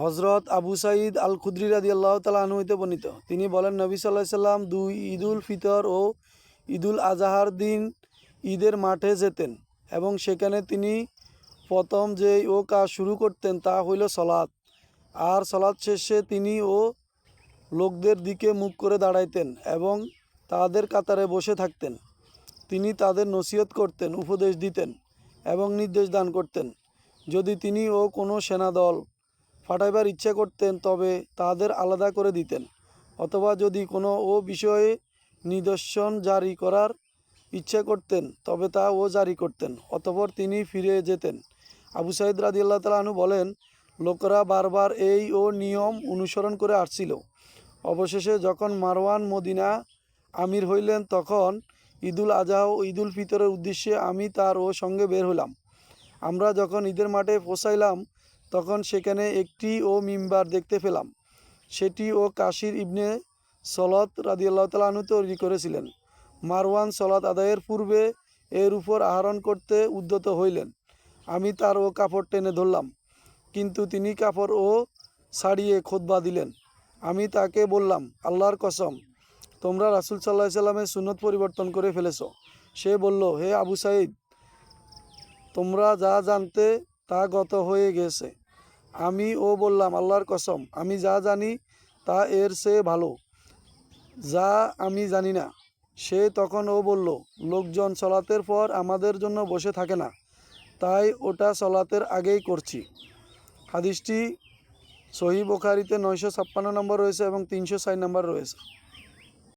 হজরত আবু সাঈদ আল খুদরি রাদিয়াল্লাহু তাআলা আনহু হতে বর্ণিত, তিনি বলেন, নবী সাল্লাল্লাহু আলাইহি সাল্লাম দুই ঈদুল ফিতর ও ঈদুল আজহার দিন ঈদের মাঠে যেতেন এবং সেখানে তিনি প্রথম যেই ও কাজ শুরু করতেন তা হইল সলাৎ। আর সলাৎ শেষে তিনি ও লোকদের দিকে মুখ করে দাঁড়াইতেন এবং তাদের কাতারে বসে থাকতেন। তিনি তাদের নসিহত করতেন, উপদেশ দিতেন এবং নির্দেশ দান করতেন। যদি তিনি ও কোনো সেনাদল পাঠাইবার ইচ্ছা করতেন তবে তাদের আলাদা করে দিতেন, অথবা যদি কোনো ও বিষয়ে নিদর্শন জারি করার ইচ্ছা করতেন তবে তা ও জারি করতেন, অতঃপর তিনি ফিরে যেতেন। আবু সাঈদ রাদিয়াল্লাহু তাআলা আনহু বলেন, লোকেরা বারবার এই ও নিয়ম অনুসরণ করে আসছিল। অবশেষে যখন মারওয়ান মদিনা আমির হইলেন তখন ঈদুল আজহা ও ঈদুল ফিতরের উদ্দেশ্যে আমি তার ও সঙ্গে বের হলাম। আমরা যখন ঈদের মাঠে পৌঁছাইলাম তখন সেখানে একটি ও মিম্বার দেখতে পেলাম। সেটি ও কাশির ইবনে সলত রাদিয়াল্লাহু তাআলা আনহু তৈরি করেছিলেন। মারওয়ান সলাত আদায়ের পূর্বে এর উপর আরোহণ করতে উদ্যত হইলেন। আমি তার ও কাপড় টেনে ধরলাম, কিন্তু তিনি কাপড় ও ছাড়িয়ে খুতবা দিলেন। আমি তাকে বললাম, আল্লাহর কসম, তোমরা রাসূল সাল্লাল্লাহু আলাইহি সাল্লামের সুন্নত পরিবর্তন করে ফেলেছ। সে বলল, হে আবু সাঈদ, তোমরা যা জানতে তা গত হয়ে গেছে। আমি ও বললাম, আল্লাহর কসম, আমি যা জানি তা এর চেয়ে ভালো, যা আমি জানি না। সে তখন ও বলল, লোকজন সলাতের পর আমাদের জন্য বসে থাকে না, তাই ওটা সলাতের আগেই করছি। হাদিসটি সহিহ বুখারীতে 956 নম্বর রয়েছে এবং 360 নম্বর রয়েছে।